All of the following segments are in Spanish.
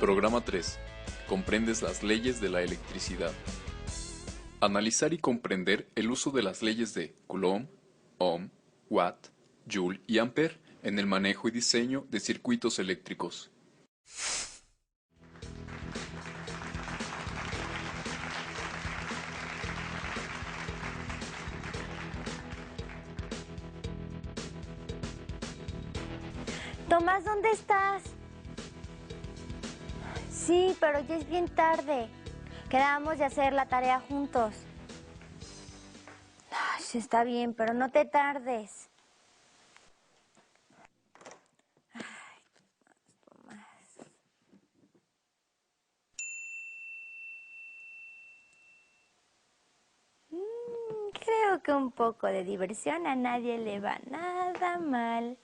Programa 3. Comprendes las leyes de la electricidad. Analizar y comprender el uso de las leyes de Coulomb, Ohm, Watt, Joule y Ampere en el manejo y diseño de circuitos eléctricos. Tomás, ¿dónde estás? Sí, pero ya es bien tarde. Quedábamos de hacer la tarea juntos. Ay, está bien, pero no te tardes. Ay, Tomás. Creo que un poco de diversión a nadie le va nada mal.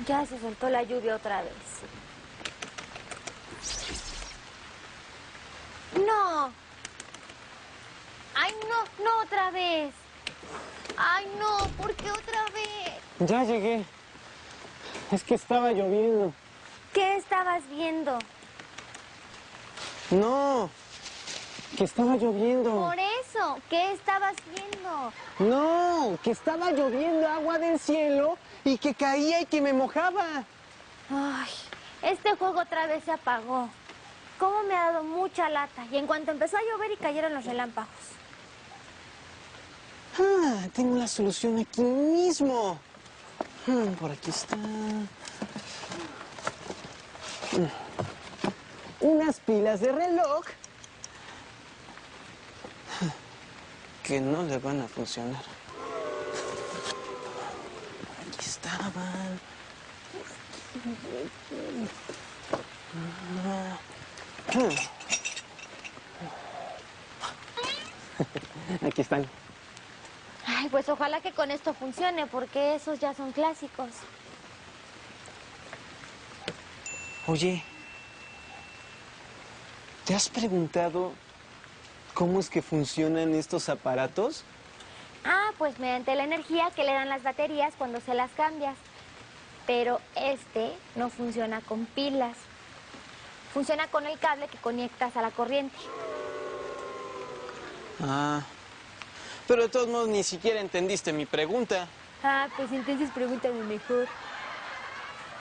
Ya se soltó la lluvia otra vez. ¡No! ¡Ay, no! ¡No otra vez! ¡Ay, no! ¿Por qué otra vez? Ya llegué. Es que estaba lloviendo. ¿Qué estabas viendo? No, que estaba lloviendo. Por eso, ¿qué estabas viendo? No, que estaba lloviendo agua del cielo y que caía y que me mojaba. Ay, este juego otra vez se apagó. Cómo me ha dado mucha lata. Y en cuanto empezó a llover y cayeron los relámpagos. Ah, tengo la solución aquí mismo. Por aquí está. Unas pilas de reloj que no le van a funcionar. Aquí estaban. Aquí están. Ay, pues ojalá que con esto funcione, porque esos ya son clásicos. Oye, ¿te has preguntado cómo es que funcionan estos aparatos? Ah, pues mediante la energía que le dan las baterías cuando se las cambias. Pero este no funciona con pilas. Funciona con el cable que conectas a la corriente. Ah, pero de todos modos ni siquiera entendiste mi pregunta. Ah, pues entonces pregúntame mejor.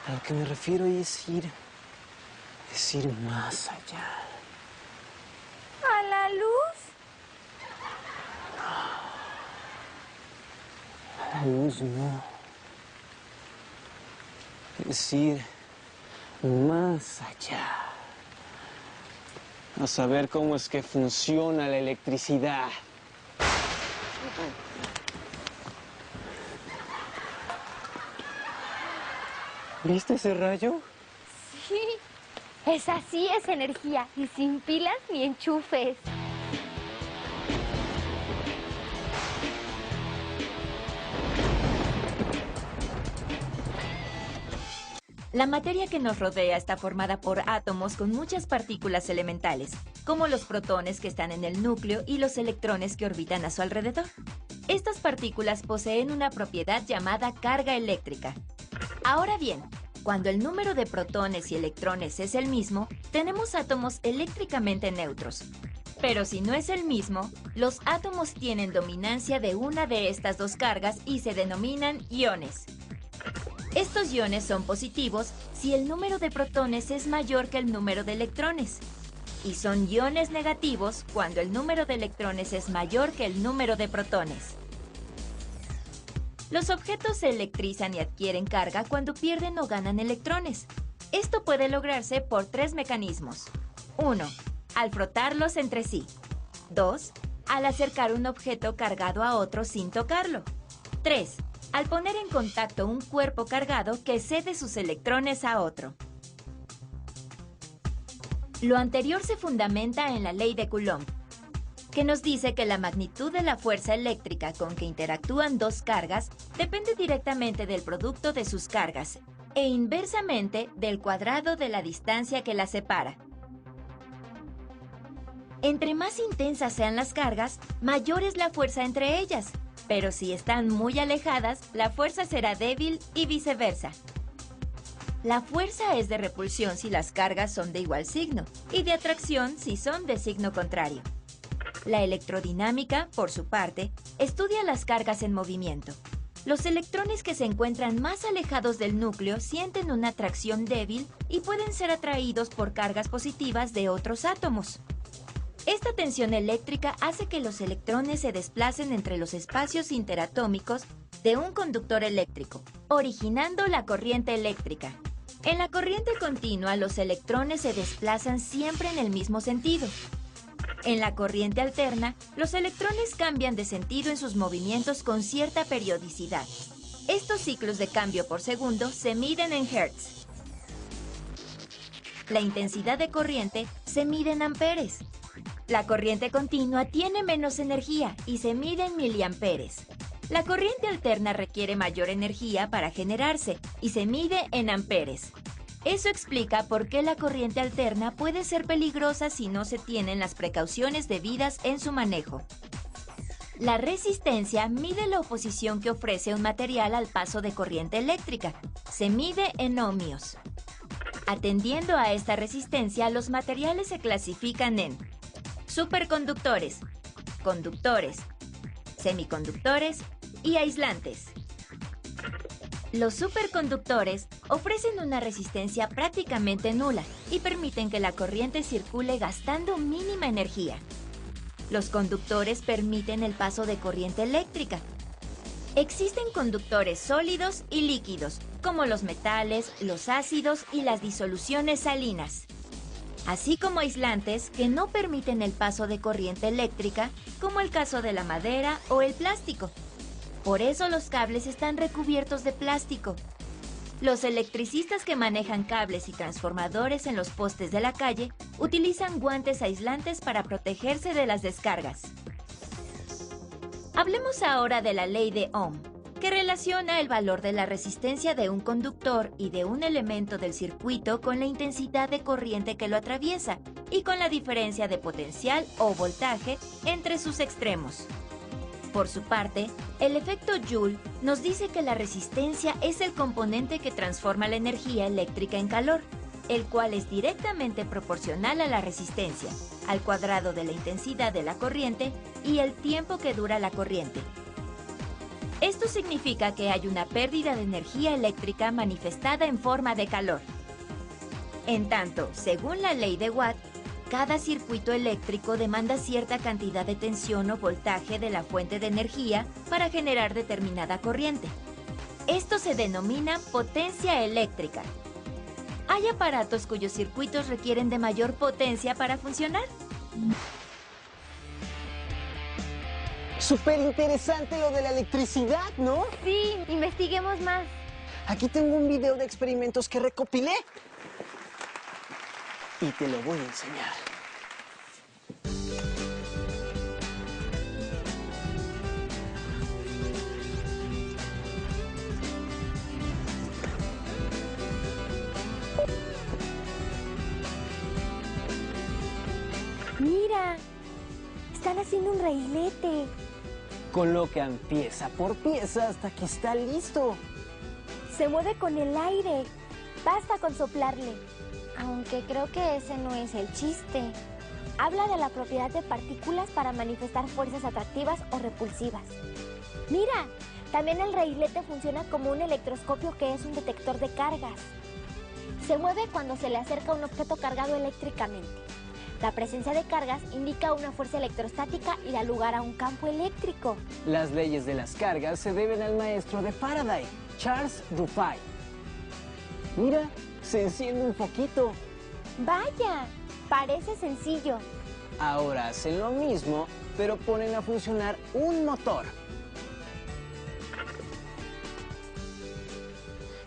A lo que me refiero es ir más allá. ¿A la luz? A la luz no. Es ir más allá. A saber cómo es que funciona la electricidad. ¿Viste ese rayo? Sí, esa sí es energía y sin pilas ni enchufes. La materia que nos rodea está formada por átomos con muchas partículas elementales, como los protones que están en el núcleo y los electrones que orbitan a su alrededor. Estas partículas poseen una propiedad llamada carga eléctrica. Ahora bien, cuando el número de protones y electrones es el mismo, tenemos átomos eléctricamente neutros. Pero si no es el mismo, los átomos tienen dominancia de una de estas dos cargas y se denominan iones. Estos iones son positivos si el número de protones es mayor que el número de electrones. Y son iones negativos cuando el número de electrones es mayor que el número de protones. Los objetos se electrizan y adquieren carga cuando pierden o ganan electrones. Esto puede lograrse por tres mecanismos. 1. Al frotarlos entre sí. 2. Al acercar un objeto cargado a otro sin tocarlo. 3. Al poner en contacto un cuerpo cargado que cede sus electrones a otro. Lo anterior se fundamenta en la ley de Coulomb. que nos dice que la magnitud de la fuerza eléctrica con que interactúan dos cargas depende directamente del producto de sus cargas e inversamente del cuadrado de la distancia que las separa. Entre más intensas sean las cargas, mayor es la fuerza entre ellas, pero si están muy alejadas, la fuerza será débil y viceversa. La fuerza es de repulsión si las cargas son de igual signo y de atracción si son de signo contrario. La electrodinámica, por su parte, estudia las cargas en movimiento. Los electrones que se encuentran más alejados del núcleo sienten una atracción débil y pueden ser atraídos por cargas positivas de otros átomos. Esta tensión eléctrica hace que los electrones se desplacen entre los espacios interatómicos de un conductor eléctrico, originando la corriente eléctrica. En la corriente continua, los electrones se desplazan siempre en el mismo sentido. En la corriente alterna, los electrones cambian de sentido en sus movimientos con cierta periodicidad. Estos ciclos de cambio por segundo se miden en Hertz. La intensidad de corriente se mide en amperes. La corriente continua tiene menos energía y se mide en miliamperes. La corriente alterna requiere mayor energía para generarse y se mide en amperes. Eso explica por qué la corriente alterna puede ser peligrosa si no se tienen las precauciones debidas en su manejo. La resistencia mide la oposición que ofrece un material al paso de corriente eléctrica. Se mide en ohmios. Atendiendo a esta resistencia, los materiales se clasifican en superconductores, conductores, semiconductores y aislantes. Los superconductores ofrecen una resistencia prácticamente nula y permiten que la corriente circule gastando mínima energía. Los conductores permiten el paso de corriente eléctrica. Existen conductores sólidos y líquidos, como los metales, los ácidos y las disoluciones salinas, así como aislantes que no permiten el paso de corriente eléctrica, como el caso de la madera o el plástico. Por eso los cables están recubiertos de plástico. Los electricistas que manejan cables y transformadores en los postes de la calle utilizan guantes aislantes para protegerse de las descargas. Hablemos ahora de la ley de Ohm, que relaciona el valor de la resistencia de un conductor y de un elemento del circuito con la intensidad de corriente que lo atraviesa y con la diferencia de potencial o voltaje entre sus extremos. Por su parte, el efecto Joule nos dice que la resistencia es el componente que transforma la energía eléctrica en calor, el cual es directamente proporcional a la resistencia, al cuadrado de la intensidad de la corriente y el tiempo que dura la corriente. Esto significa que hay una pérdida de energía eléctrica manifestada en forma de calor. En tanto, según la ley de Watt, cada circuito eléctrico demanda cierta cantidad de tensión o voltaje de la fuente de energía para generar determinada corriente. Esto se denomina potencia eléctrica. ¿Hay aparatos cuyos circuitos requieren de mayor potencia para funcionar? Súper interesante lo de la electricidad, ¿no? Sí, investiguemos más. Aquí tengo un video de experimentos que recopilé. Y te lo voy a enseñar. Mira, están haciendo un railete. Colocan pieza por pieza hasta que está listo. Se mueve con el aire. Basta con soplarle. Aunque creo que ese no es el chiste. Habla de la propiedad de partículas para manifestar fuerzas atractivas o repulsivas. Mira, también el railete funciona como un electroscopio que es un detector de cargas. Se mueve cuando se le acerca un objeto cargado eléctricamente. La presencia de cargas indica una fuerza electrostática y da lugar a un campo eléctrico. Las leyes de las cargas se deben al maestro de Faraday, Charles Dufay. Mira, se enciende un foquito. Vaya, parece sencillo. Ahora hacen lo mismo, pero ponen a funcionar un motor.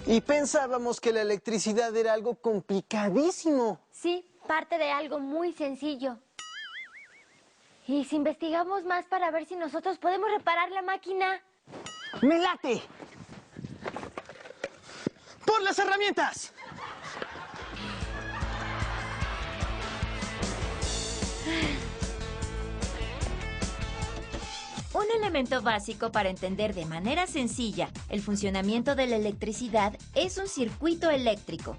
Y pensábamos que la electricidad era algo complicadísimo. Sí, parte de algo muy sencillo. ¿Y si investigamos más para ver si nosotros podemos reparar la máquina? ¡Me late! ¡Por las herramientas! Un elemento básico para entender de manera sencilla el funcionamiento de la electricidad es un circuito eléctrico.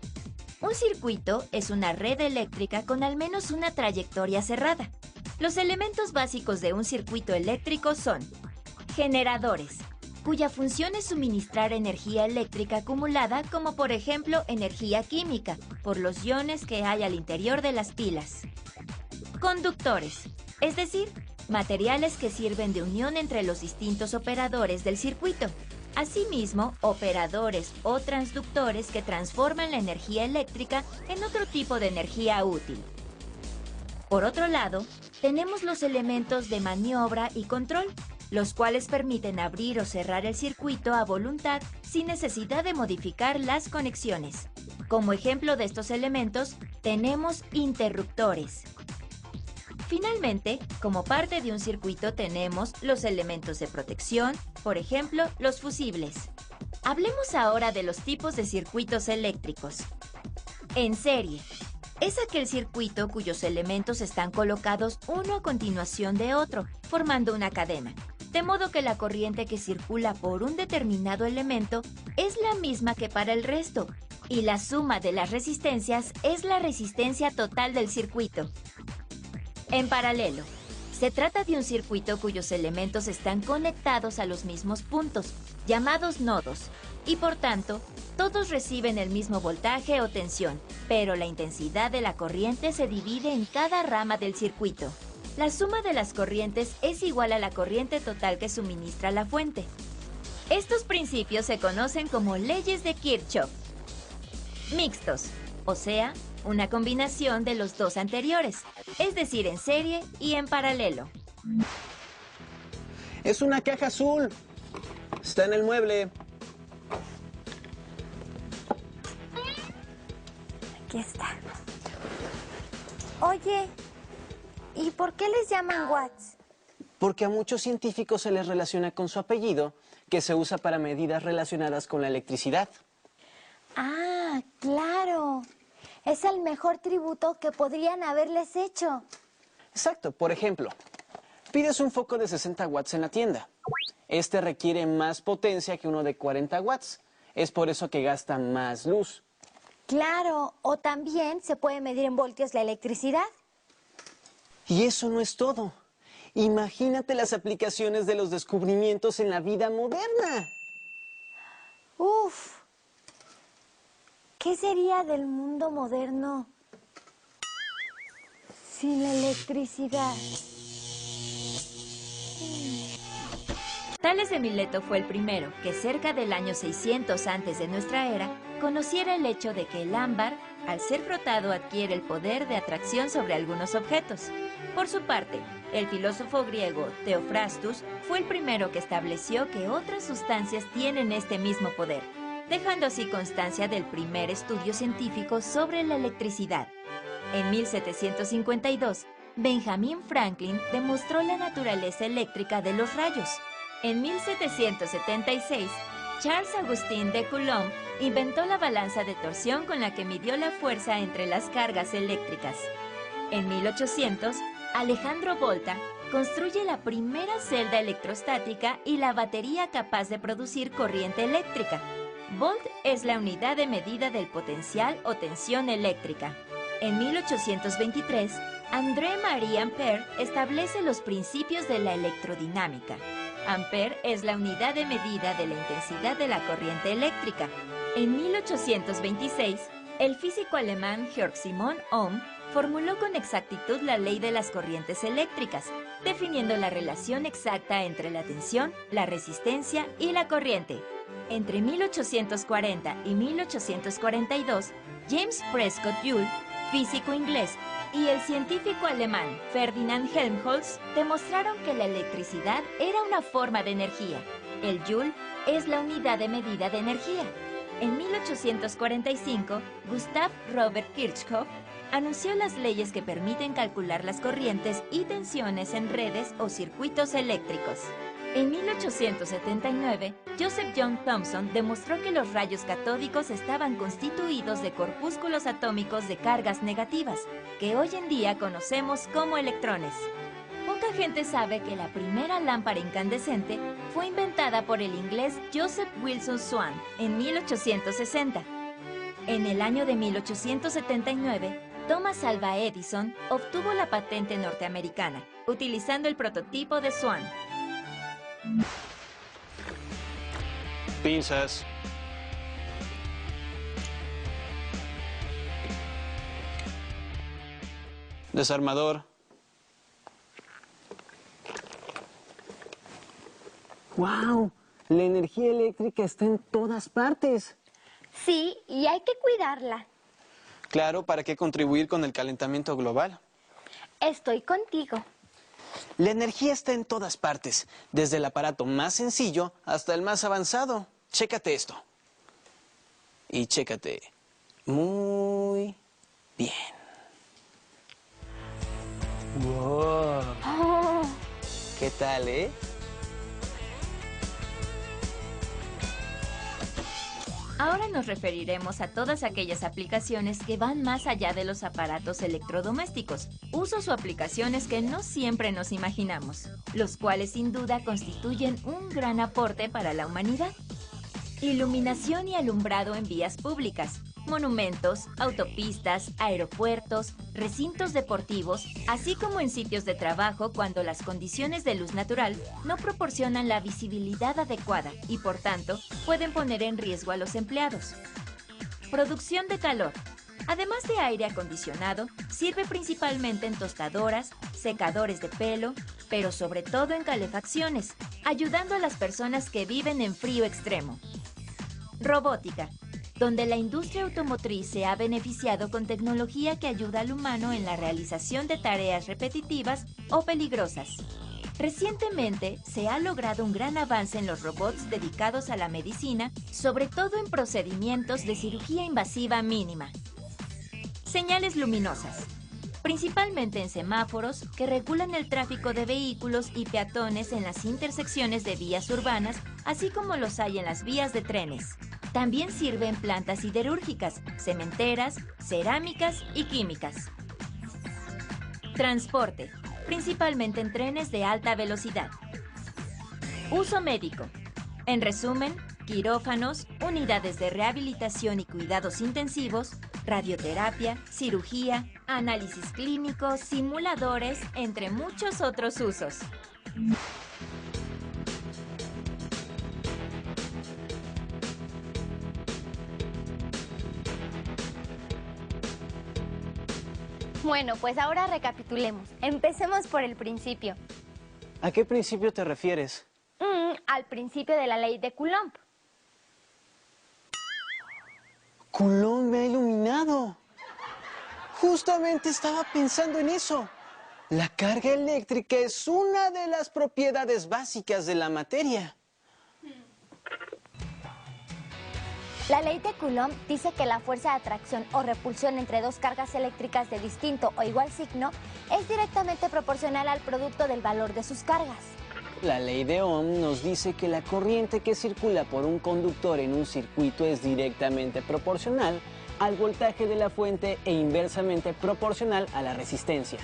Un circuito es una red eléctrica con al menos una trayectoria cerrada. Los elementos básicos de un circuito eléctrico son generadores, cuya función es suministrar energía eléctrica acumulada, como por ejemplo energía química, por los iones que hay al interior de las pilas. Conductores, es decir, materiales que sirven de unión entre los distintos operadores del circuito. Asimismo, operadores o transductores que transforman la energía eléctrica en otro tipo de energía útil. Por otro lado, tenemos los elementos de maniobra y control, los cuales permiten abrir o cerrar el circuito a voluntad sin necesidad de modificar las conexiones. Como ejemplo de estos elementos, tenemos interruptores. Finalmente, como parte de un circuito tenemos los elementos de protección, por ejemplo, los fusibles. Hablemos ahora de los tipos de circuitos eléctricos. En serie. Es aquel circuito cuyos elementos están colocados uno a continuación de otro, formando una cadena, de modo que la corriente que circula por un determinado elemento es la misma que para el resto, y la suma de las resistencias es la resistencia total del circuito. En paralelo, se trata de un circuito cuyos elementos están conectados a los mismos puntos, llamados nodos, y por tanto, todos reciben el mismo voltaje o tensión, pero la intensidad de la corriente se divide en cada rama del circuito. La suma de las corrientes es igual a la corriente total que suministra la fuente. Estos principios se conocen como leyes de Kirchhoff. Mixtos, o sea, una combinación de los dos anteriores, es decir, en serie y en paralelo. Es una caja azul. Está en el mueble. Aquí está. Oye, ¿y por qué les llaman watts? Porque a muchos científicos se les relaciona con su apellido, que se usa para medidas relacionadas con la electricidad. Ah, claro. Es el mejor tributo que podrían haberles hecho. Exacto. Por ejemplo, pides un foco de 60 watts en la tienda. Este requiere más potencia que uno de 40 watts. Es por eso que gasta más luz. Claro, o también se puede medir en voltios la electricidad. Y eso no es todo. Imagínate las aplicaciones de los descubrimientos en la vida moderna. Uf. ¿Qué sería del mundo moderno sin la electricidad? Tales de Mileto fue el primero que cerca del año 600 antes de nuestra era conociera el hecho de que el ámbar, al ser frotado, adquiere el poder de atracción sobre algunos objetos. Por su parte, el filósofo griego Theophrastus fue el primero que estableció que otras sustancias tienen este mismo poder, dejando así constancia del primer estudio científico sobre la electricidad. En 1752, Benjamin Franklin demostró la naturaleza eléctrica de los rayos. En 1776, Charles Augustin de Coulomb inventó la balanza de torsión con la que midió la fuerza entre las cargas eléctricas. En 1800, Alejandro Volta construye la primera celda electrostática y la batería capaz de producir corriente eléctrica. Volt es la unidad de medida del potencial o tensión eléctrica. En 1823, André-Marie Ampère establece los principios de la electrodinámica. Ampère es la unidad de medida de la intensidad de la corriente eléctrica. En 1826, el físico alemán Georg Simon Ohm formuló con exactitud la ley de las corrientes eléctricas, definiendo la relación exacta entre la tensión, la resistencia y la corriente. Entre 1840 y 1842, James Prescott Joule, físico inglés, y el científico alemán Ferdinand Helmholtz demostraron que la electricidad era una forma de energía. El Joule es la unidad de medida de energía. En 1845, Gustav Robert Kirchhoff anunció las leyes que permiten calcular las corrientes y tensiones en redes o circuitos eléctricos. En 1879, Joseph John Thomson demostró que los rayos catódicos estaban constituidos de corpúsculos atómicos de cargas negativas, que hoy en día conocemos como electrones. Poca gente sabe que la primera lámpara incandescente fue inventada por el inglés Joseph Wilson Swan en 1860. En el año de 1879, Thomas Alva Edison obtuvo la patente norteamericana, utilizando el prototipo de Swan. Pinzas. Desarmador. ¡Wow! La energía eléctrica está en todas partes. Sí, y hay que cuidarla. Claro, ¿para qué contribuir con el calentamiento global? Estoy contigo. La energía está en todas partes, desde el aparato más sencillo hasta el más avanzado. Chécate esto. Y chécate muy bien. ¡Wow! Oh, ¿Qué tal, eh? Ahora nos referiremos a todas aquellas aplicaciones que van más allá de los aparatos electrodomésticos, usos o aplicaciones que no siempre nos imaginamos, los cuales sin duda constituyen un gran aporte para la humanidad. Iluminación y alumbrado en vías públicas, monumentos, autopistas, aeropuertos, recintos deportivos, así como en sitios de trabajo cuando las condiciones de luz natural no proporcionan la visibilidad adecuada y, por tanto, pueden poner en riesgo a los empleados. Producción de calor. Además de aire acondicionado, sirve principalmente en tostadoras, secadores de pelo, pero sobre todo en calefacciones, ayudando a las personas que viven en frío extremo. Robótica, donde la industria automotriz se ha beneficiado con tecnología que ayuda al humano en la realización de tareas repetitivas o peligrosas. Recientemente se ha logrado un gran avance en los robots dedicados a la medicina, sobre todo en procedimientos de cirugía invasiva mínima. Señales luminosas, principalmente en semáforos que regulan el tráfico de vehículos y peatones en las intersecciones de vías urbanas, así como los hay en las vías de trenes. También sirve en plantas siderúrgicas, cementeras, cerámicas y químicas. Transporte, principalmente en trenes de alta velocidad. Uso médico. En resumen, quirófanos, unidades de rehabilitación y cuidados intensivos, radioterapia, cirugía, análisis clínico, simuladores, entre muchos otros usos. bueno, pues ahora recapitulemos. Empecemos por el principio. ¿A qué principio te refieres? Al principio de la ley de Coulomb. Coulomb me ha iluminado. Justamente estaba pensando en eso. La carga eléctrica es una de las propiedades básicas de la materia. La ley de Coulomb dice que la fuerza de atracción o repulsión entre dos cargas eléctricas de distinto o igual signo es directamente proporcional al producto del valor de sus cargas. La ley de Ohm nos dice que la corriente que circula por un conductor en un circuito es directamente proporcional al voltaje de la fuente e inversamente proporcional a la resistencia.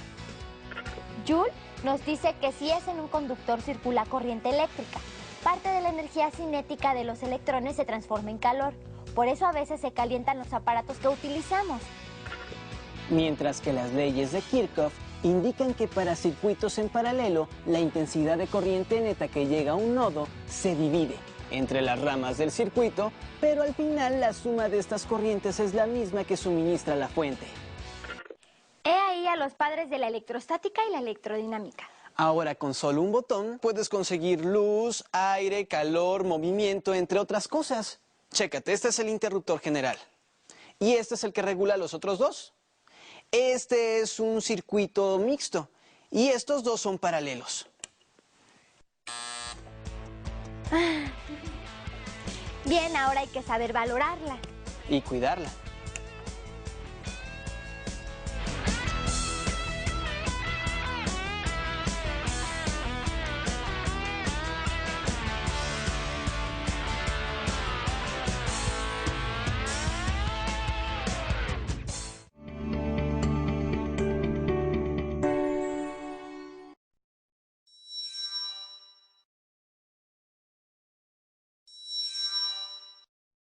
Joule nos dice que si es en un conductor circula corriente eléctrica, parte de la energía cinética de los electrones se transforma en calor. Por eso a veces se calientan los aparatos que utilizamos. Mientras que las leyes de Kirchhoff indican que para circuitos en paralelo, la intensidad de corriente neta que llega a un nodo se divide entre las ramas del circuito, pero al final la suma de estas corrientes es la misma que suministra la fuente. He ahí a los padres de la electrostática y la electrodinámica. Ahora con solo un botón puedes conseguir luz, aire, calor, movimiento, entre otras cosas. Chécate, este es el interruptor general. Y este es el que regula los otros dos. Este es un circuito mixto. Y estos dos son paralelos. Bien, ahora hay que saber valorarla. Y cuidarla.